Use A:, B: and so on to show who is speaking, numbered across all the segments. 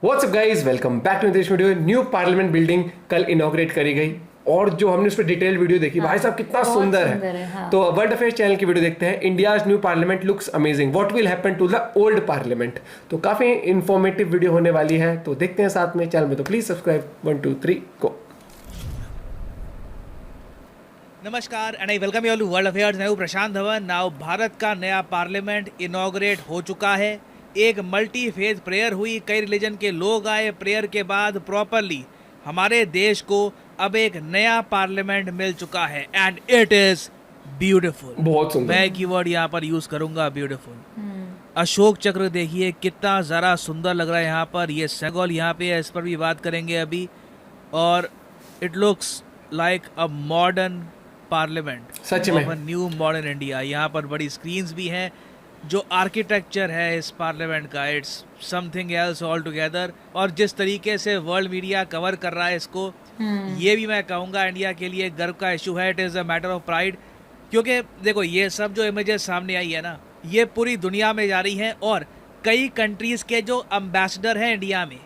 A: WhatsApp guys, welcome back to this video. New parliament building कल inaugurate करी गई और जो हमने उस पर डिटेल वीडियो देखी, भाई साहब कितना सुंदर है।
B: हाँ।
A: तो वर्ल्ड अफेयर्स चैनल की वीडियो देखते हैं। India's new parliament looks amazing, what will happen to the old parliament. तो काफी इंफॉर्मेटिव वीडियो होने वाली है, तो देखते हैं साथ में चैनल में। तो प्लीज सब्सक्राइब 1 2 3 गो।
C: नमस्कार and I welcome you all to world affairs. मैं हूं प्रशांत धवन। नाउ भारत का नया पार्लियामेंट इनॉग्रेट हो चुका है। एक मल्टी फेज प्रेयर हुई, कई रिलीजन के लोग आए। प्रेयर के बाद प्रॉपरली हमारे देश को अब एक नया पार्लियामेंट मिल चुका है एंड इट इज ब्यूटीफुल।
A: बहुत सुंदर।
C: मैं कीवर्ड यहाँ पर यूज करूंगा, ब्यूटीफुल। अशोक चक्र देखिए कितना ज़रा सुंदर लग रहा है यहाँ पर। ये सेगोल यहाँ पे है, इस पर भी बात करेंगे अभी। और it looks like a modern parliament,
A: सच में
C: न्यू मॉडर्न इंडिया। यहाँ पर बड़ी स्क्रीन्स भी हैं। जो आर्किटेक्चर है इस पार्लियामेंट का, it's something else all together. और जिस तरीके से वर्ल्ड मीडिया कवर कर रहा है इसको, ये भी मैं कहूँगा इंडिया के लिए गर्व का इशू है। It is a matter of pride, क्योंकि देखो ये सब जो इमेजेस सामने आई है ना, ये पूरी दुनिया में जा रही हैं। और कई कंट्रीज़ के जो अम्बेसडर हैं इंडिया में,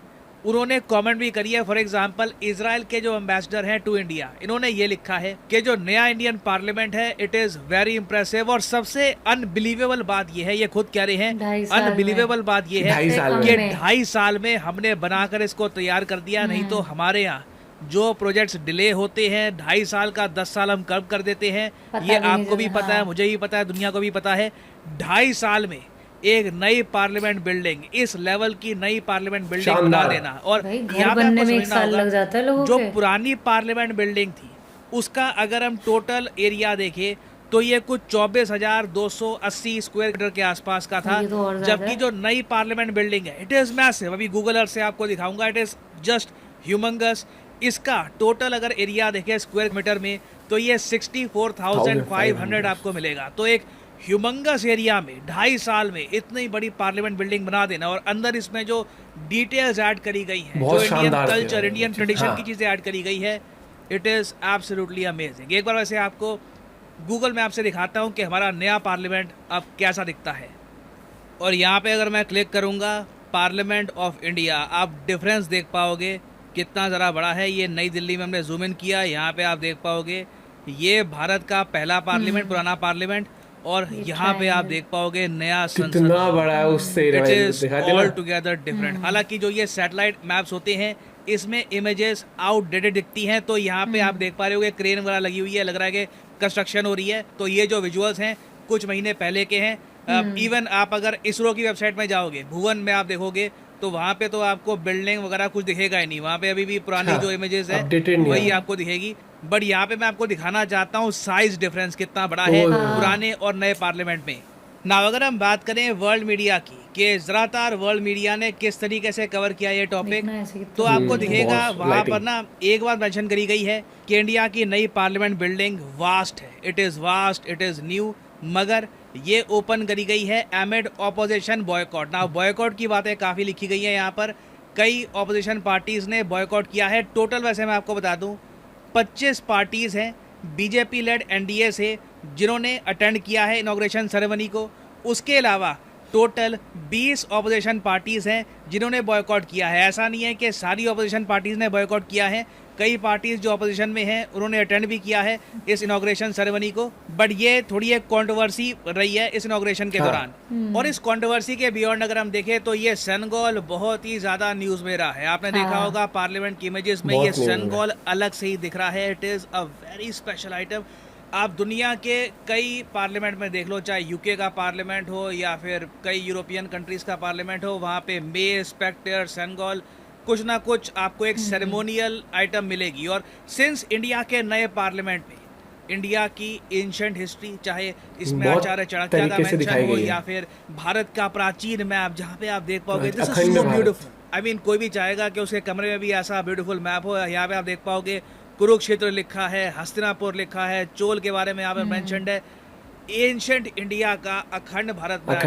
C: उन्होंने कमेंट भी करी है। फॉर एग्जांपल इजराइल के जो एम्बेसडर हैं टू इंडिया, इन्होंने ये लिखा है कि जो नया इंडियन पार्लियामेंट है इट इज वेरी इंप्रेसिव। और सबसे अनबिलीवेबल बात ये है, ये खुद कह रहे हैं, अनबिलीवेबल बात ये है कि 2.5 साल में हमने बनाकर इसको तैयार कर दिया। नहीं तो हमारे यहाँ जो प्रोजेक्ट्स डिले होते हैं 2.5 साल का 10 साल हम कब कर देते हैं। ये आपको भी पता है, मुझे भी पता है, दुनिया को भी पता है। 2.5 साल में एक नई पार्लियामेंट बिल्डिंग, इस लेवल की नई पार्लियामेंट बिल्डिंग बना देना। और यहाँ
B: बनने में 1 साल लग जाता है लोगों
C: जो
B: के।
C: पुरानी पार्लियामेंट बिल्डिंग थी उसका अगर हम टोटल एरिया देखें तो ये कुछ 24,280 स्क्वायर मीटर के आसपास का था। जबकि जो नई पार्लियामेंट बिल्डिंग है इट इज मैसिव। अभी गूगल अर्थ से आपको दिखाऊंगा, इट इज जस्ट ह्यूमंगस। इसका टोटल अगर एरिया देखें स्क्वायर मीटर में तो ये 64,500 आपको मिलेगा। तो एक ह्यूमंगस एरिया में 2.5 साल में इतनी बड़ी पार्लियामेंट बिल्डिंग बना देना, और अंदर इसमें जो डिटेल्स ऐड करी गई हैं, जो इंडियन कल्चर, इंडियन ट्रेडिशन की चीज़ें ऐड करी गई है, इट इज़ एब्सोल्युटली अमेजिंग। एक बार वैसे आपको गूगल मैप से दिखाता हूँ कि हमारा नया पार्लियामेंट अब कैसा दिखता है। और यहाँ पे अगर मैं क्लिक करूँगा पार्लियामेंट ऑफ इंडिया, आप डिफरेंस देख पाओगे कितना ज़रा बड़ा है। ये नई दिल्ली में हमने जूम इन किया, यहाँ पे आप देख पाओगे ये भारत का पहला पार्लियामेंट, पुराना पार्लियामेंट। और यहाँ पे आप देख पाओगे नया संसद
A: कितना बड़ा है उससे।
C: It is all together different. हालांकि जो ये सैटेलाइट मैप्स होते हैं इसमें इमेजेस आउटडेटेड दिखती हैं। तो यहाँ पे आप देख पा रहे हो क्रेन वगैरह लगी हुई है, लग रहा है कि कंस्ट्रक्शन हो रही है। तो ये जो विजुअल्स हैं कुछ महीने पहले के हैं। इवन आप अगर इसरो की वेबसाइट में जाओगे, भुवन में आप देखोगे, तो वहाँ पे तो आपको बिल्डिंग वगैरह कुछ दिखेगा ही नहीं। वहाँ पे अभी भी पुरानी जो इमेजेस है वही आपको दिखेगी। बट यहाँ पे मैं आपको दिखाना चाहता हूँ साइज डिफरेंस कितना बड़ा है पुराने और नए पार्लियामेंट में। ना अगर हम बात करें वर्ल्ड मीडिया की, कि ज़्यादातर वर्ल्ड मीडिया ने किस तरीके से कवर किया ये टॉपिक, तो आपको दिखेगा वहाँ पर ना एक बात मेंशन करी गई है कि इंडिया की नई पार्लियामेंट बिल्डिंग वास्ट है। It is vast, it is new, मगर ये ओपन करी गई है एमिड ऑपोजिशन बॉयकॉट। ना बॉयकॉट की बातें काफ़ी लिखी गई हैं यहाँ पर। कई ऑपोजिशन पार्टीज़ ने बॉयकॉट किया है। टोटल वैसे मैं आपको बता दूँ 25 पार्टीज़ हैं बीजेपी लेड एनडीए से जिन्होंने अटेंड किया है इनॉग्रेशन सेरेमनी को। उसके अलावा टोटल 20 ऑपोजिशन पार्टीज़ हैं जिन्होंने बॉयकॉट किया है। ऐसा नहीं है कि सारी ऑपोजिशन पार्टीज़ ने बॉयकॉट किया है, कई पार्टीज़ जो ऑपोजिशन में हैं उन्होंने अटेंड भी किया है इस इनॉग्रेशन सेरेमनी को। बट ये थोड़ी एक कंट्रोवर्सी रही है इस इनॉग्रेशन के दौरान। और इस कंट्रोवर्सी के बियॉन्ड अगर हम देखें तो ये सेनेगल बहुत ही ज़्यादा न्यूज़ में रहा है। आपने देखा होगा पार्लियामेंट की इमेजेस में ये सेनेगल अलग से ही दिख रहा है। It is a very special item. आप दुनिया के कई पार्लियामेंट में देख लो, चाहे यूके का पार्लियामेंट हो या फिर कई यूरोपियन कंट्रीज़ का पार्लियामेंट हो, वहाँ पे मे, स्पेक्टर, सेनेगल, कुछ ना कुछ आपको एक सेरेमोनियल आइटम मिलेगी। और सिंस इंडिया के नए पार्लियामेंट में इंडिया की एंशिएंट हिस्ट्री, चाहे इसमें आचार्य चाणक्य का मेंशन हो या फिर भारत का प्राचीन मैप, जहाँ पे आप देख पाओगे this is so beautiful. I mean कोई भी चाहेगा कि उसके कमरे में भी ऐसा ब्यूटीफुल मैप हो। यहाँ पे आप देख पाओगे कुरुक्षेत्र लिखा है, हस्तिनापुर लिखा है, चोल के बारे में यहाँ पे मेंशन्ड है। एंशिएंट इंडिया का अखंड भारत में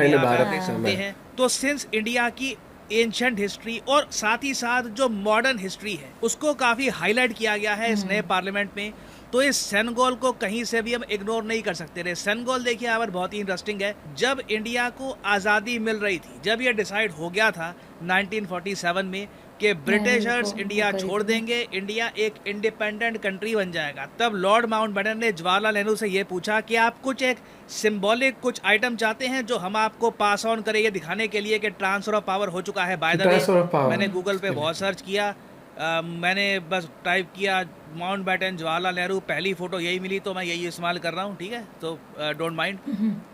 C: देख सकते हैं। तो सिंस इंडिया की एंशिएंट हिस्ट्री और साथ ही साथ जो मॉडर्न हिस्ट्री है उसको काफ़ी हाईलाइट किया गया है इस नए पार्लियामेंट में। तो इस सेनेगल को कहीं से भी हम इग्नोर नहीं कर सकते रहे। सेनेगल देखिए यहाँ पर बहुत ही इंटरेस्टिंग है। जब इंडिया को आज़ादी मिल रही थी, जब ये डिसाइड हो गया था 1947 में कि ब्रिटिशर्स इंडिया छोड़ देंगे, इंडिया एक इंडिपेंडेंट कंट्री बन जाएगा, तब लॉर्ड माउंटबेटन ने जवाहरलाल नेहरू से ये पूछा कि आप कुछ एक सिंबॉलिक कुछ आइटम चाहते हैं जो हम आपको पास ऑन करें, ये दिखाने के लिए कि ट्रांसफर ऑफ पावर हो चुका है। बाय द वे मैंने गूगल पे बहुत सर्च किया, मैंने बस टाइप किया माउंटबेटन जवाहरलाल नेहरू, पहली फ़ोटो यही मिली, तो मैं यही इस्तेमाल कर रहा हूँ। ठीक है, तो डोंट माइंड,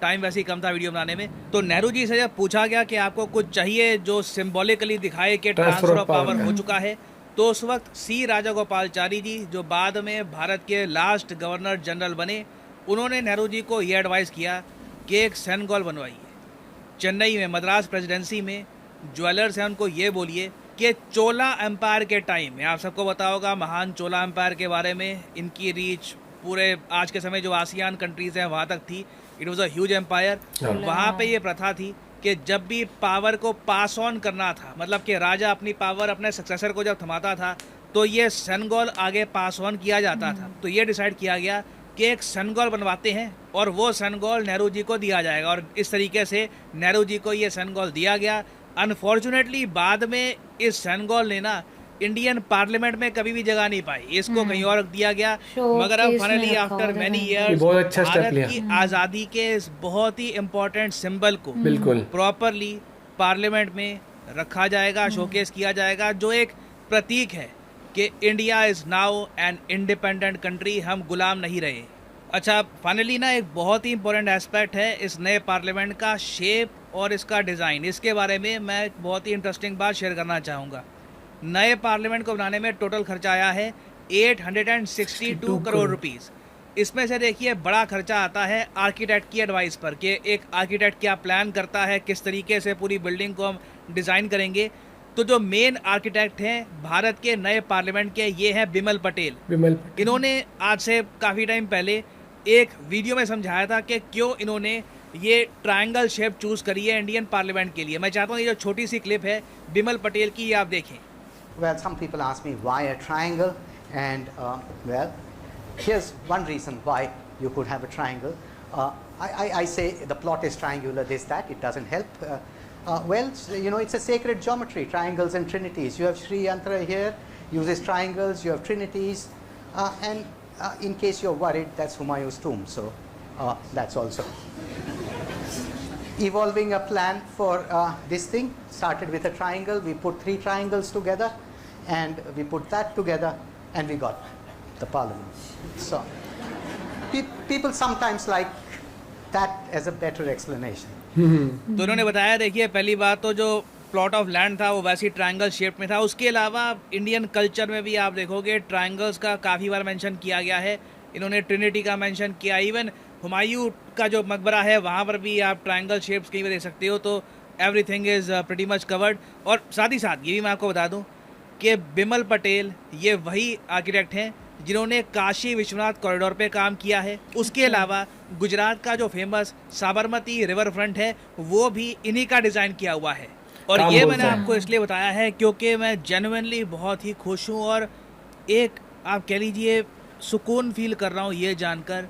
C: टाइम वैसे ही कम था वीडियो बनाने में। तो नेहरू जी से जब पूछा गया कि आपको कुछ चाहिए जो सिंबॉलिकली दिखाए कि ट्रांसफर ऑफ पावर हो चुका है, तो उस वक्त सी राजागोपालचारी जी, जो बाद में भारत के लास्ट गवर्नर जनरल बने, उन्होंने नेहरू जी को ये एडवाइस किया कि एक सेनेगल बनवाइए चेन्नई में, मद्रास प्रेसिडेंसी में। ज्वेलर्स हैं उनको ये बोलिए कि चोला एम्पायर के टाइम में, आप सबको पता होगा महान चोला एम्पायर के बारे में, इनकी रीच पूरे आज के समय जो आसियान कंट्रीज़ हैं वहाँ तक थी। It was a huge empire. वहाँ पे ये प्रथा थी कि जब भी पावर को पास ऑन करना था, मतलब कि राजा अपनी पावर अपने सक्सेसर को जब थमाता था, तो ये सेनेगल आगे पास ऑन किया जाता था। तो ये डिसाइड किया गया कि एक सेनेगल बनवाते हैं और वो सेनेगल नेहरू जी को दिया जाएगा, और इस तरीके से नेहरू जी को ये सेनेगल दिया गया। अनफॉर्चुनेटली बाद में इस सेनेगल ने ना इंडियन पार्लियामेंट में कभी भी जगह नहीं पाई, इसको कहीं और रख दिया गया। मगर अब finally after many years Bharat की आज़ादी के इस बहुत ही इम्पोर्टेंट सिंबल को बिल्कुल प्रॉपरली पार्लियामेंट में रखा जाएगा, शोकेस किया जाएगा, जो एक प्रतीक है कि India is now an independent country, हम गुलाम नहीं रहे। अच्छा, फाइनली ना एक बहुत ही इंपॉर्टेंट एस्पेक्ट है इस नए पार्लियामेंट का, शेप और इसका डिज़ाइन। इसके बारे में मैं एक बहुत ही इंटरेस्टिंग बात शेयर करना चाहूँगा। नए पार्लियामेंट को बनाने में टोटल खर्चा आया है 862 करोड़ रुपीज़। इसमें से देखिए बड़ा खर्चा आता है आर्किटेक्ट की एडवाइस पर, कि एक आर्किटेक्ट क्या प्लान करता है, किस तरीके से पूरी बिल्डिंग को हम डिज़ाइन करेंगे। तो जो मेन आर्किटेक्ट हैं भारत के नए पार्लियामेंट के, ये हैं बिमल पटेल। इन्होंने आज से काफ़ी टाइम पहले एक वीडियो में समझाया था कि क्यों इन्होंने ये ट्रायंगल शेप चूज करी है इंडियन पार्लियामेंट के लिए। मैं चाहता हूँ ये जो छोटी सी क्लिप है बिमल पटेल की, ये आप देखें।
D: Well, some people ask me why a triangle, and well, here's one reason why you could have a triangle. I say the plot is triangular, this, that, it doesn't help. Well, you know, it's a sacred geometry, triangles and trinities. You have Sri Yantra here, uses triangles, you have trinities, and in case you're worried, that's Humayun's tomb, so that's also. Evolving a plan for this thing, started with a triangle, we put 3 triangles together, and we put that together, and we got the parliament. So, people sometimes like that as a better explanation.
C: तो उन्होंने बताया, देखिए पहली बात तो जो plot of land था वो वैसे ही ट्रायंगल शेप में था। उसके अलावा इंडियन कल्चर में भी आप देखोगे ट्रायंगल्स का काफ़ी बार मेंशन किया गया है। इन्होंने ट्रिनिटी का मेंशन किया, इवन हुमायूं का जो मकबरा है वहाँ पर भी आप ट्रायंगल शेप्स कहीं भी देख सकते हो। तो everything is pretty much covered. और साथ ही साथ ये भी मैं आपको बता दूँ कि बिमल पटेल ये वही आर्किटेक्ट हैं जिन्होंने काशी विश्वनाथ कॉरिडोर पे काम किया है। उसके अलावा गुजरात का जो फेमस साबरमती रिवर फ्रंट है वो भी इन्हीं का डिज़ाइन किया हुआ है। और ये मैंने आपको इसलिए बताया है क्योंकि मैं जेन्युइनली बहुत ही खुश हूँ और एक आप कह लीजिए सुकून फील कर रहा हूँ ये जानकर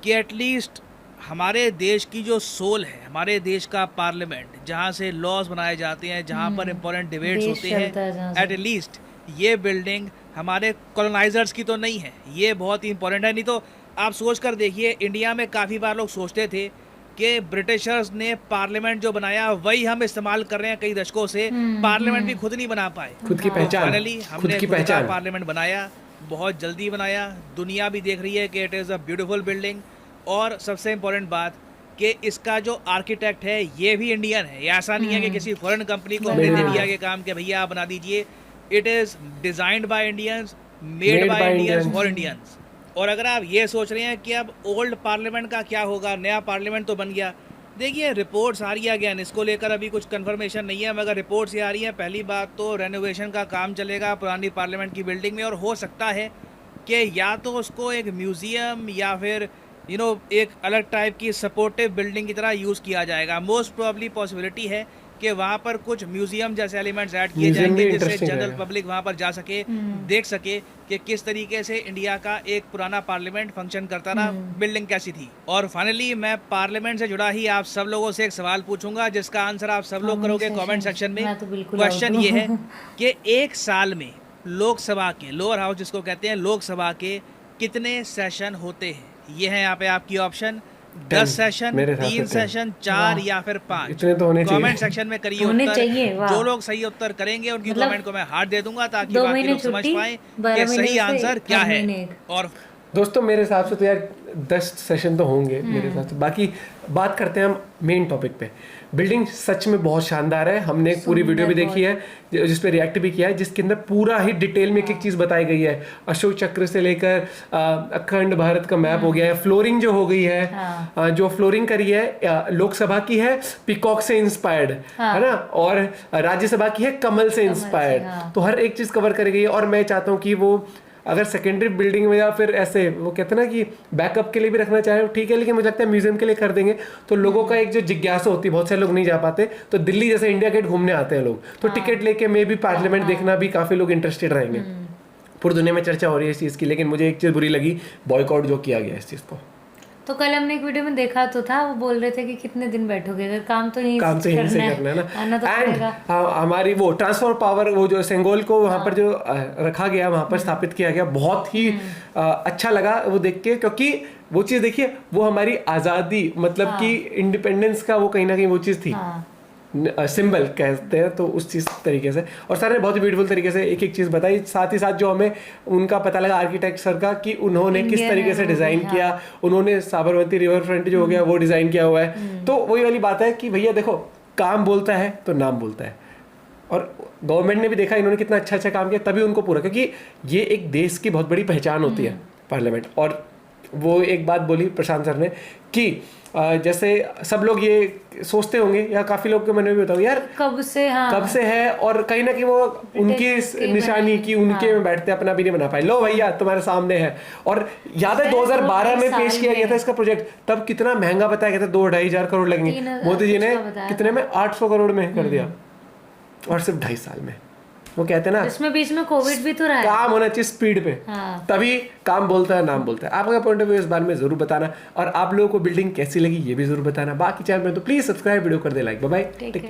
C: कि एटलीस्ट हमारे देश की जो सोल है, हमारे देश का पार्लियामेंट जहाँ से लॉज बनाए जाते हैं, जहाँ पर इम्पोर्टेंट डिबेट्स होते हैं, एट लीस्ट ये बिल्डिंग हमारे कॉलोनाइजर्स की तो नहीं है। ये बहुत ही इंपॉर्टेंट है। नहीं तो आप सोच कर देखिए, इंडिया में काफ़ी बार लोग सोचते थे कि ब्रिटिशर्स ने पार्लियामेंट जो बनाया वही हम इस्तेमाल कर रहे हैं कई दशकों से, पार्लियामेंट भी खुद नहीं बना पाए।
A: खुद की पहचान,
C: फाइनली हमने खुद का पार्लियामेंट बनाया, बहुत जल्दी बनाया। दुनिया भी देख रही है कि it is a beautiful building. और सबसे इम्पोर्टेंट बात कि इसका जो आर्किटेक्ट है ये भी इंडियन है। ये ऐसा नहीं है कि किसी फॉरेन कंपनी को हमने दे दिया कि काम के भैया आप बना दीजिए। It is designed by Indians, made by Indians for Indians. और अगर आप ये सोच रहे हैं कि अब ओल्ड पार्लियामेंट का क्या होगा, नया पार्लियामेंट तो बन गया, देखिए रिपोर्ट्स आ रही है अगेन, इसको लेकर अभी कुछ कंफर्मेशन नहीं है, मगर रिपोर्ट्स ये आ रही हैं। पहली बात तो रेनोवेशन का काम चलेगा पुरानी पार्लियामेंट की बिल्डिंग में, और हो सकता है कि या तो उसको एक म्यूज़ियम या फिर एक अलग टाइप की सपोर्टिव बिल्डिंग की तरह यूज़ किया जाएगा। मोस्ट प्रोबेबली पॉसिबिलिटी है कि वहाँ पर कुछ म्यूजियम जैसे एलिमेंट्स ऐड किए
A: Museum भी
C: जाएंगे जिससे
A: interesting
C: जनरल
A: रहेगा।
C: पब्लिक वहाँ पर जा सके, देख सके कि किस तरीके से इंडिया का एक पुराना पार्लियामेंट फंक्शन करता था, बिल्डिंग कैसी थी। और फाइनली मैं पार्लियामेंट से जुड़ा ही आप सब लोगों से एक सवाल पूछूंगा जिसका आंसर आप सब लोग करोगे कमेंट सेक्शन में।
B: मैं तो बिल्कुल
C: क्वेश्चन
B: out हूँ।
C: ये है कि एक साल में लोकसभा के, लोअर हाउस जिसको कहते हैं, लोकसभा के कितने सेशन होते हैं? ये है यहाँ पे आपकी ऑप्शन, 10 सेशन,
A: मेरे हिसाब से
C: 3 सेशन, 4 या फिर 5।
A: इतने तो होने चाहिए।
C: कमेंट सेक्शन में करिए
B: होने
C: उत्तर।
B: चाहिए, वाह।
C: जो लोग सही उत्तर करेंगे उनकी
B: मतलब
C: कमेंट को मैं हार्ट दे दूंगा ताकि
B: 2
C: बाकी
B: महीने
C: लोग समझ
B: छुट्टी,
C: पाए
B: 12
C: कि
B: महीने
C: सही
B: से
C: आंसर क्या
B: हर
C: है।
B: महीने एक।
C: और
A: दोस्तों मेरे हिसाब से तो यार 10 सेशन तो होंगे मेरे हिसाब से। बाकी बात करते हैं हम मेन टॉपिक पे। बिल्डिंग सच में बहुत शानदार है। हमने एक पूरी वीडियो भी देखी है जिस पे रिएक्ट भी किया है, जिसके अंदर पूरा ही डिटेल में एक एक चीज़ बताई गई है। अशोक चक्र से लेकर अखंड भारत का मैप हो गया है, फ्लोरिंग जो हो गई है, जो फ्लोरिंग करी है लोकसभा की है पीकॉक से इंस्पायर्ड, है ना, और राज्यसभा की है कमल से इंस्पायर्ड। तो हर एक चीज़ कवर करी गई है। और मैं चाहता हूँ कि वो अगर सेकेंडरी बिल्डिंग में या फिर ऐसे वो कहते हैं ना कि बैकअप के लिए भी रखना चाहे ठीक है, लेकिन मुझे लगता है म्यूजियम के लिए कर देंगे तो लोगों का एक जो जिज्ञासा होती है, बहुत सारे लोग नहीं जा पाते, तो दिल्ली जैसे इंडिया गेट घूमने आते हैं लोग, तो टिकट लेके मे भी पार्लियामेंट देखना भी काफ़ी लोग इंटरेस्टेड रहेंगे। पूरी दुनिया में चर्चा हो रही है इस चीज़ की, लेकिन मुझे एक चीज़ बुरी लगी, बॉयकॉट जो किया गया इस चीज़ को।
B: तो कल हमने एक वीडियो में देखा तो था, वो बोल रहे थे कि कितने दिन बैठोगे, अगर काम तो यहीं
A: काम तो यहीं से करना है
B: आना तो
A: ना। एंड
B: पड़ेगा।
A: हमारी वो ट्रांसफर पावर, वो जो सेंगोल को वहाँ पर जो रखा गया, वहाँ पर स्थापित किया गया, बहुत ही अच्छा लगा वो देख के, क्योंकि वो चीज़ देखिए, वो हमारी आज़ादी मतलब कि इंडिपेंडेंस का वो कहीं ना कहीं वो चीज़ थी, सिंबल कहते हैं, तो उस चीज़ तरीके से। और सर ने बहुत ही ब्यूटीफुल तरीके से एक एक चीज़ बताई, साथ ही साथ जो हमें उनका पता लगा आर्किटेक्चर का कि उन्होंने किस तरीके से डिज़ाइन किया। उन्होंने साबरमती रिवर फ्रंट जो हो गया वो डिज़ाइन किया हुआ है। तो वही वाली बात है कि भैया देखो, काम बोलता है तो नाम बोलता है, और गवर्नमेंट ने भी देखा इन्होंने कितना अच्छा अच्छा काम किया, तभी उनको पूरा, क्योंकि ये एक देश की बहुत बड़ी पहचान होती है पार्लियामेंट। और वो एक बात बोली प्रशांत सर ने कि जैसे सब लोग ये सोचते होंगे, या काफी लोग के मन में भी होता है यार कब से है, और कहीं ना कहीं वो उनकी निशानी की उनके में बैठते अपना भी नहीं बना पाए। लो भैया तुम्हारे सामने है। और याद है 2012 में पेश किया गया था इसका प्रोजेक्ट, तब कितना महंगा बताया गया था, 2-2.5 हजार करोड़ लगेंगे। मोदी जी ने कितने में, 800 करोड़ में कर दिया, और सिर्फ 2.5 साल में। वो कहते हैं ना,
B: इसमें बीच में कोविड भी तो रहा है,
A: काम होना चाहिए स्पीड पे, तभी काम बोलता है नाम बोलता है। आपका पॉइंट ऑफ व्यू इस बारे में जरूर बताना, और आप लोगों को बिल्डिंग कैसी लगी ये भी जरूर बताना। बाकी चैनल में तो प्लीज सब्सक्राइब, वीडियो कर दे like. Bye bye, take care.